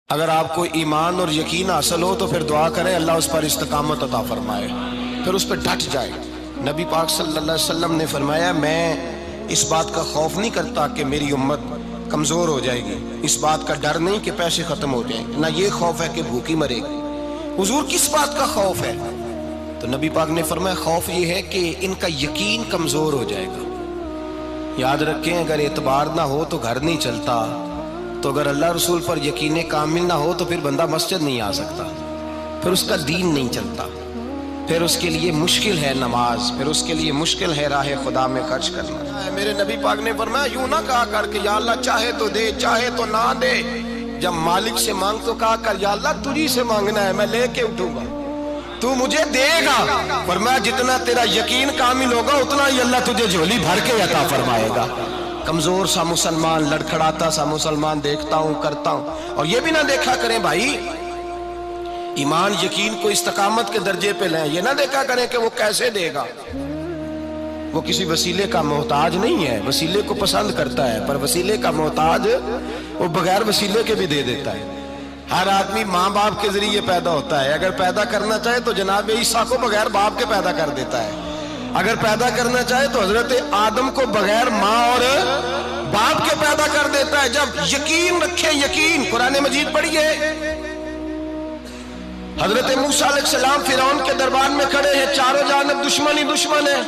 اگر آپ کو ایمان اور یقین حاصل ہو تو پھر دعا کریں اللہ اس پر استقامت عطا فرمائے، پھر اس پہ ڈٹ جائے۔ نبی پاک صلی اللہ علیہ وسلم نے فرمایا میں اس بات کا خوف نہیں کرتا کہ میری امت کمزور ہو جائے گی، اس بات کا ڈر نہیں کہ پیسے ختم ہو جائیں، نہ یہ خوف ہے کہ بھوکی مرے گی۔ حضور کس بات کا خوف ہے؟ تو نبی پاک نے فرمایا خوف یہ ہے کہ ان کا یقین کمزور ہو جائے گا۔ یاد رکھیں اگر اعتبار نہ ہو تو گھر نہیں چلتا، تو اگر اللہ رسول پر یقین کامل نہ ہو تو پھر بندہ مسجد نہیں آ سکتا، پھر اس کا دین نہیں چلتا، پھر اس کے لیے مشکل ہے نماز، پھر اس کے لیے مشکل ہے راہ خدا میں خرچ کرنا۔ میرے نبی پاک نے فرمایا یوں نہ کہا کر کہ یا اللہ چاہے تو دے چاہے تو نہ دے، جب مالک سے مانگ تو کہا کر یا اللہ تجھی سے مانگنا ہے، میں لے کے اٹھوں گا، تو مجھے دے گا۔ فرمایا جتنا تیرا یقین کامل ہوگا اتنا ہی اللہ تجھے جھولی بھر کے عطا فرمائے گا۔ کمزور سا مسلمان، لڑکھڑاتا سا مسلمان دیکھتا ہوں کرتا ہوں، اور یہ بھی نہ دیکھا کریں بھائی ایمان یقین کو استقامت کے درجے پہ لیں، یہ نہ دیکھا کریں کہ وہ کیسے دے گا، وہ کسی وسیلے کا محتاج نہیں ہے، وسیلے کو پسند کرتا ہے، پر وسیلے کا محتاج وہ بغیر وسیلے کے بھی دے دیتا ہے۔ ہر آدمی ماں باپ کے ذریعے پیدا ہوتا ہے، اگر پیدا کرنا چاہے تو جناب عیسیٰ کو بغیر باپ کے پیدا کر دیتا ہے، اگر پیدا کرنا چاہے تو حضرت آدم کو بغیر ماں اور باپ کے پیدا کر دیتا ہے۔ جب یقین رکھیں، یقین قرآن مجید پڑھیے، حضرت موسیٰ علیہ السلام فرعون کے دربار میں کھڑے ہیں، چاروں جانب دشمن ہی دشمن ہے،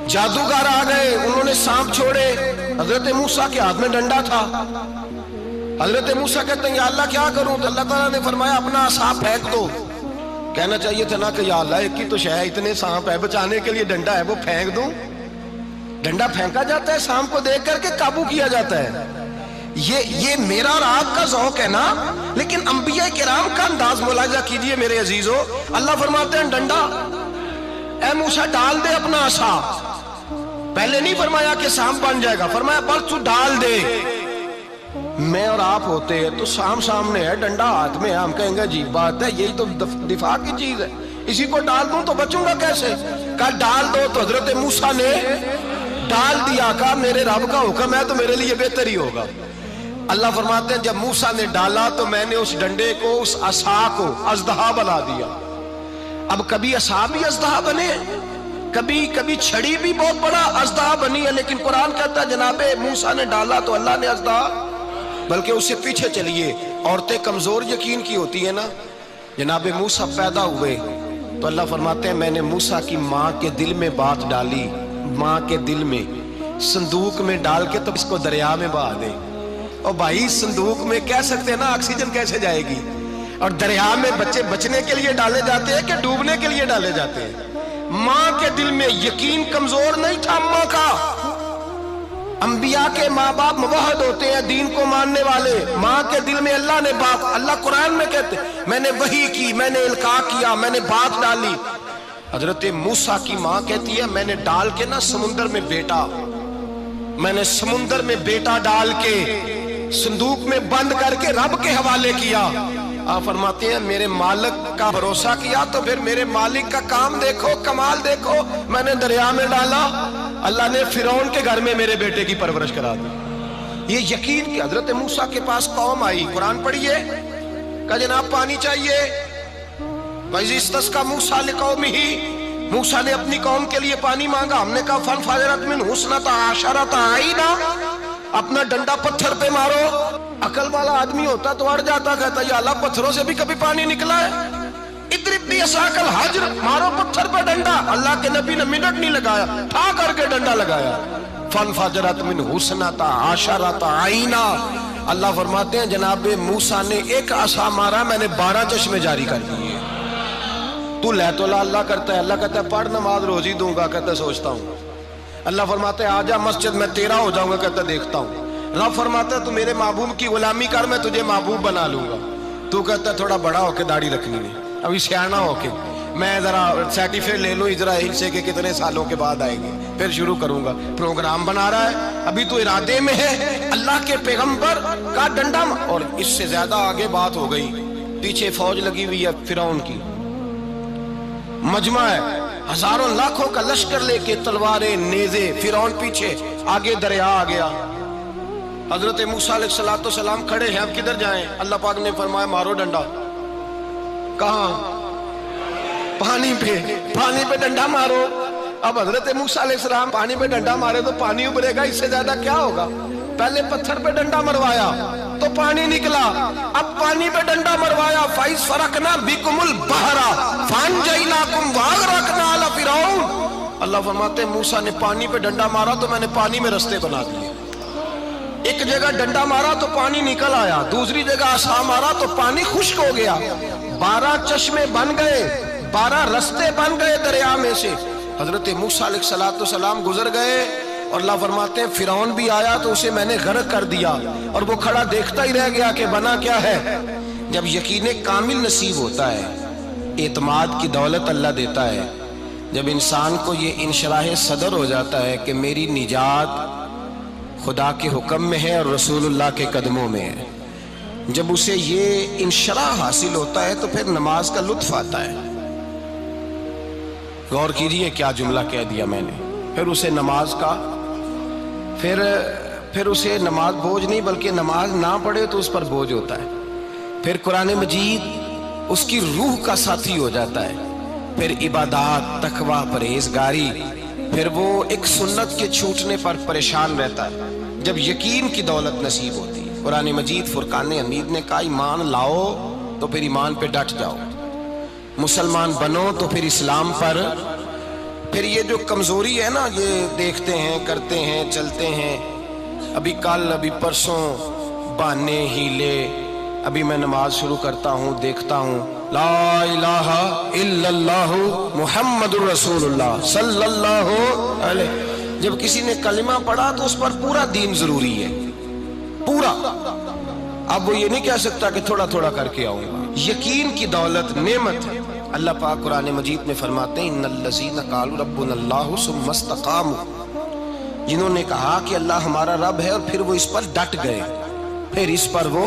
جادوگر آ گئے، انہوں نے سانپ چھوڑے، حضرت موسیٰ کے ہاتھ میں ڈنڈا تھا، حضرت موسیٰ کہتے ہیں یا اللہ کیا کروں؟ تو اللہ تعالیٰ نے فرمایا اپنا عصا پھینک دو۔ کہنا چاہیے تھا نا کہ یا اللہ ایک ہی تو شے ہے، اتنے سانپ ہے، بچانے کے لیے ڈنڈا ہے وہ پھینک دوں؟ ڈنڈا پھینکا جاتا ہے، سانپ کو دیکھ کر کے قابو کیا جاتا ہے۔ یہ میرا اور آپ کا ذوق ہے نا، لیکن انبیاء کرام کا انداز ملاحظہ کیجئے میرے عزیزو۔ اللہ فرماتے ہیں ڈنڈا، اے موسیٰ ڈال دے اپنا عصا، پہلے نہیں فرمایا کہ سانپ بن جائے گا، فرمایا بس تو ڈال دے۔ میں اور آپ ہوتے ہیں تو سام سامنے ہے، ڈنڈا ہاتھ میں ہے، ہم کہیں گے عجیب بات ہے، یہی تو دفاع کی چیز ہے، اسی کو ڈال دوں تو بچوں گا کیسے؟ کہا ڈال دو، تو حضرت موسیٰ نے ڈال دیا، کہا میرے رب کا حکم ہے تو میرے لیے بہتر ہی ہوگا۔ اللہ فرماتے ہیں جب موسیٰ نے ڈالا تو میں نے اس ڈنڈے کو، اس عصا کو اژدہا بنا دیا۔ اب کبھی عصا بھی اژدہا بنے، کبھی چھڑی بھی بہت بڑا اژدہا بنی ہے، لیکن قرآن کہتا ہے جناب موسیٰ نے ڈالا تو اللہ نے اژدہا، بلکہ اس سے پیچھے چلیے، عورتیں کمزور یقین کی ہوتی ہیں نا، جناب موسیٰ پیدا ہوئے تو اللہ فرماتے ہیں میں نے موسیٰ کی ماں کے دل میں بات ڈالی، ماں کے دل میں صندوق میں ڈال کے تو اس کو دریا میں بہا دے۔ اور بھائی صندوق میں کہہ سکتے ہیں نا آکسیجن کیسے جائے گی، اور دریا میں بچے بچنے کے لیے ڈالے جاتے ہیں کہ ڈوبنے کے لیے ڈالے جاتے ہیں؟ ماں کے دل میں یقین کمزور نہیں تھا ماں کا۔ انبیاء کے ماں باپ موحد ہوتے ہیں، دین کو ماننے والے، ماں کے دل میں اللہ نے بات، اللہ قرآن میں کہتے میں نے وحی کی، میں نے القاء کیا، میں نے بات ڈالی۔ حضرت موسیٰ کی ماں کہتی ہے میں نے ڈال کے نا سمندر میں بیٹا، میں نے سمندر میں بیٹا ڈال کے صندوق میں بند کر کے رب کے حوالے کیا۔ آپ فرماتے ہیں میرے مالک کا بھروسہ کیا تو پھر میرے مالک کا کام دیکھو، کمال دیکھو، میں نے دریا میں ڈالا، اللہ نے فرعون کے گھر میں میرے بیٹے کی پرورش کرا دی۔ یہ یقین کہ حضرت موسیٰ کے پاس قوم آئی، قرآن پڑھیے، کہا جناب پانی چاہیے، وَإِذِ اسْتَسْقَىٰ مُوسَىٰ لِقَوْمِهِ، موسیٰ نے اپنی قوم کے لیے پانی مانگا، ہم نے کہا فَانْفَجَرَتْ مِنْهُ اثْنَتَا عَشَرَةَ عَيْنًا، اپنا ڈنڈا پتھر پہ مارو۔ عقل والا آدمی ہوتا تو اڑ جاتا، کہتا یا اللہ پتھروں سے بھی کبھی پانی نکلا ہے؟ اضرب بعصاک الحجر، مارو پتھر پہ ڈنڈا۔ اللہ کے نبی نے منٹ نہیں لگایا، ٹھا کر کے ڈنڈا لگایا، فَانْفَجَرَتْ مِنْهُ اثْنَتَا عَشَرَةَ عَيْنًا۔ اللہ فرماتے ہیں جناب موسیٰ نے ایک عصا مارا، میں نے 12 چشمے جاری کر دیے۔ تو لے تو اللہ کرتا ہے، اللہ کہتا ہے پڑھ نماز روزی دوں گا، کہتا ہے سوچتا ہوں۔ اللہ فرماتے ہیں آجا مسجد میں تیرا ہو جاؤں گا، کہتا ہے دیکھتا ہوں۔ رب فرماتا ہے تو میرے محبوب کی غلامی کر، میں تجھے محبوب بنا لوں گا۔ تو کہتا ہے تھوڑا بڑا ہو کے داڑھی رکھنی ہے، ابھی سیانا ہو کے میں ذرا سرٹیفکیٹ لے لوں اسرائیل سے کہ کتنے سالوں کے بعد آئیں گے، پھر شروع کروں گا۔ پروگرام بنا رہا ہے، ابھی تو ارادے میں ہے۔ اللہ کے پیغمبر کا ڈنڈا، اور اس سے زیادہ آگے بات ہو گئی، پیچھے فوج لگی ہوئی ہے فرعون کی، مجمع ہے، ہزاروں لاکھوں کا لشکر لے کے، تلواریں نیزے، فرعون پیچھے، آگے دریا آ گیا۔ حضرت موسیٰ علیہ السلام کھڑے ہیں، اب کدھر جائیں؟ اللہ پاک نے فرمایا مارو ڈنڈا۔ کہاں؟ پانی پہ ڈنڈا مارو۔ اب حضرت موسیٰ علیہ السلام پانی پہ ڈنڈا مارے تو پانی ابھرے گا، اس سے زیادہ کیا ہوگا؟ پہلے پتھر پہ ڈنڈا مروایا تو پانی نکلا، اب پانی پہ ڈنڈا مروایا، فَإِذْ فَرَقْنَا بِكُمُ الْبَحْرَ فَأَنْجَيْنَاكُمْ وَأَغْرَقْنَا آلَ فِرْعَوْنَ۔ اللہ فرماتے ہیں موسیٰ نے پانی پہ ڈنڈا مارا تو میں نے پانی میں رستے بنا دیے۔ ایک جگہ ڈنڈا مارا تو پانی نکل آیا، دوسری جگہ عصا مارا تو پانی خشک ہو گیا، 12 چشمے بن گئے، 12 رستے بن گئے دریا میں سے۔ حضرت موسیٰ علیہ السلام گزر گئے اور اللہ فرماتے ہیں فرعون بھی آیا تو اسے میں نے غرق کر دیا، اور وہ کھڑا دیکھتا ہی رہ گیا کہ بنا کیا ہے۔ جب یقین کامل نصیب ہوتا ہے، اعتماد کی دولت اللہ دیتا ہے، جب انسان کو یہ انشراح صدر ہو جاتا ہے کہ میری نجات خدا کے حکم میں ہے اور رسول اللہ کے قدموں میں ہے، جب اسے یہ انشراح حاصل ہوتا ہے تو پھر نماز کا لطف آتا ہے۔ غور کیجئے کیا جملہ کہہ دیا میں نے۔ پھر اسے نماز کا پھر اسے نماز بوجھ نہیں، بلکہ نماز نہ پڑھے تو اس پر بوجھ ہوتا ہے۔ پھر قرآن مجید اس کی روح کا ساتھی ہو جاتا ہے، پھر عبادات، تقوی، پرہیزگاری، پھر وہ ایک سنت کے چھوٹنے پر پریشان رہتا ہے۔ جب یقین کی دولت نصیب ہوتی ہے، قرآن مجید فرقان حمید نے کہا ایمان لاؤ تو پھر ایمان پہ ڈٹ جاؤ، مسلمان بنو تو پھر اسلام پر۔ پھر یہ جو کمزوری ہے نا، یہ دیکھتے ہیں، کرتے ہیں، چلتے ہیں، ابھی کل، ابھی پرسوں، بہانے، ہیلے، ابھی میں نماز شروع کرتا ہوں، دیکھتا ہوں لا الہ الا اللہ محمد الرسول اللہ صلی اللہ علیہ۔ جب کسی نے کلمہ پڑھا تو اس پر پورا دین ضروری ہے، پورا۔ اب وہ یہ نہیں کہہ سکتا کہ تھوڑا تھوڑا کر کے آؤں گا۔ یقین کی دولت نعمت ہے۔ اللہ پاک قرآن مجید میں فرماتے ہیں ان الذین قالوا ربنا اللہ ثم استقاموا، جنہوں نے کہا کہ اللہ ہمارا رب ہے اور پھر وہ اس پر ڈٹ گئے، پھر اس پر وہ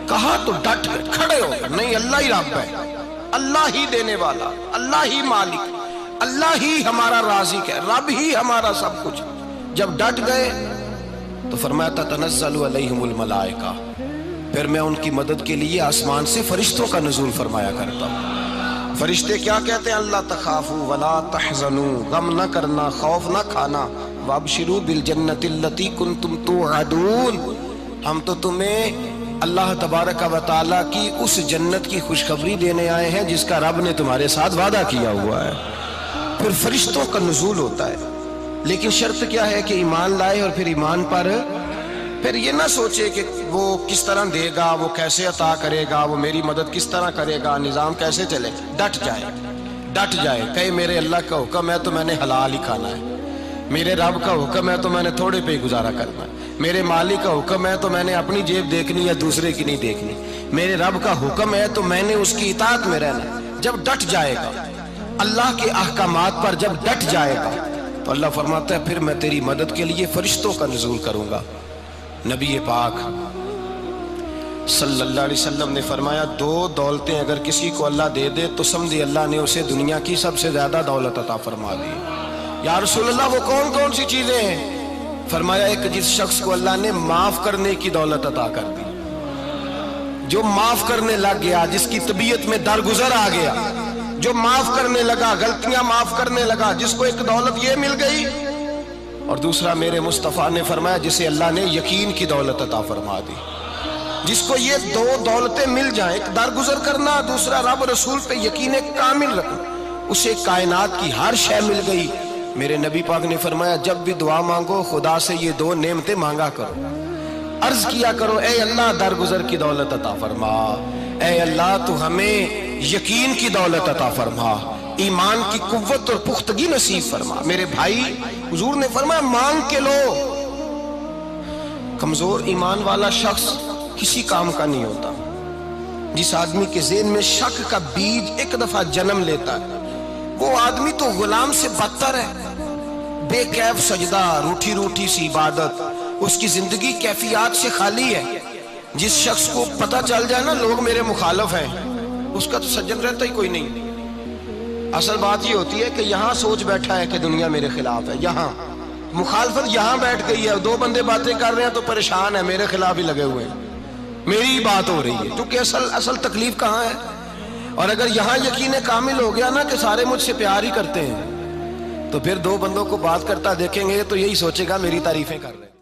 کہا تو ڈٹ گئے، کھڑے ہو گئے، نہیں اللہ ہی رب ہے، اللہ ہی دینے والا، اللہ ہی مالک، اللہ ہی ہمارا رازق ہے، رب ہی ہمارا سب کچھ۔ جب ڈٹ گئے تو فرمایا تتنزل علیہم الملائکہ، پھر میں ان کی مدد کے لیے آسمان سے فرشتوں کا نزول فرمایا کرتا ہوں۔ فرشتے کیا کہتے ہیں؟ اللہ تخافوا ولا تحزنوا، غم نہ کرنا، خوف نہ کھانا، وابشروا بالجنۃ التی کنتم توعدون، ہم تو تمہیں اللہ تبارک و تعالیٰ کی اس جنت کی خوشخبری دینے آئے ہیں جس کا رب نے تمہارے ساتھ وعدہ کیا ہوا ہے۔ پھر فرشتوں کا نزول ہوتا ہے، لیکن شرط کیا ہے کہ ایمان لائے، اور پھر ایمان پر پھر یہ نہ سوچے کہ وہ کس طرح دے گا، وہ کیسے عطا کرے گا، وہ میری مدد کس طرح کرے گا، نظام کیسے چلے، ڈٹ جائے، کہے میرے اللہ کا حکم ہے تو میں نے حلال ہی کھانا ہے، میرے رب کا حکم ہے تو میں نے تھوڑے پہ گزارا کرنا ہے، میرے مالک کا حکم ہے تو میں نے اپنی جیب دیکھنی یا دوسرے کی نہیں دیکھنی، میرے رب کا حکم ہے تو میں نے اس کی اطاعت میں رہنا۔ جب ڈٹ جائے گا اللہ کے احکامات پر، جب ڈٹ جائے گا تو اللہ فرماتا ہے پھر میں تیری مدد کے لیے فرشتوں کا نزول کروں گا۔ نبی پاک صلی اللہ علیہ وسلم نے فرمایا 2 دولتیں اگر کسی کو اللہ دے دے تو سمجھے اللہ نے اسے دنیا کی سب سے زیادہ دولت عطا فرما دی۔ یا رسول اللہ وہ کون کون سی چیزیں ہیں؟ فرمایا ایک جس شخص کو اللہ نے معاف کرنے کی دولت عطا کر دی، جو معاف کرنے لگ گیا، جس کی طبیعت میں درگزر آ گیا، جو معاف کرنے لگا، غلطیاں معاف کرنے لگا، جس کو ایک دولت یہ مل گئی۔ اور دوسرا میرے مصطفیٰ نے فرمایا جسے اللہ نے یقین کی دولت عطا فرما دی، جس کو یہ 2 دولتیں مل جائیں، ایک درگزر کرنا، دوسرا رب رسول پہ یقین کامل رکھنا، اسے کائنات کی ہر شے مل گئی۔ میرے نبی پاک نے فرمایا جب بھی دعا مانگو خدا سے یہ 2 نعمتیں مانگا کرو، عرض کیا کرو اے اللہ درگزر کی دولت عطا فرما، اے اللہ تو ہمیں یقین کی دولت عطا فرما، ایمان کی قوت اور پختگی نصیب فرما۔ میرے بھائی حضور نے فرمایا مانگ کے لو۔ کمزور ایمان والا شخص کسی کام کا نہیں ہوتا۔ جس آدمی کے ذہن میں شک کا بیج ایک دفعہ جنم لیتا ہے وہ آدمی تو غلام سے بدتر ہے۔ بے کیف سجدہ، روٹھی روٹھی سی عبادت، اس کی زندگی کیفیات سے خالی ہے۔ جس شخص کو پتہ چل جائے نا لوگ میرے مخالف ہیں، اس کا تو سجن رہتا ہی کوئی نہیں۔ اصل بات یہ ہوتی ہے کہ یہاں سوچ بیٹھا ہے کہ دنیا میرے خلاف ہے، یہاں مخالفت یہاں بیٹھ گئی ہے، دو بندے باتیں کر رہے ہیں تو پریشان ہے، میرے خلاف ہی لگے ہوئے ہیں، میری ہی بات ہو رہی ہے، کیونکہ اصل تکلیف کہاں ہے؟ اور اگر یہاں یقین کامل ہو گیا نا کہ سارے مجھ سے پیار ہی کرتے ہیں، تو پھر دو بندوں کو بات کرتا دیکھیں گے تو یہی سوچے گا میری تعریفیں کر رہے ہیں۔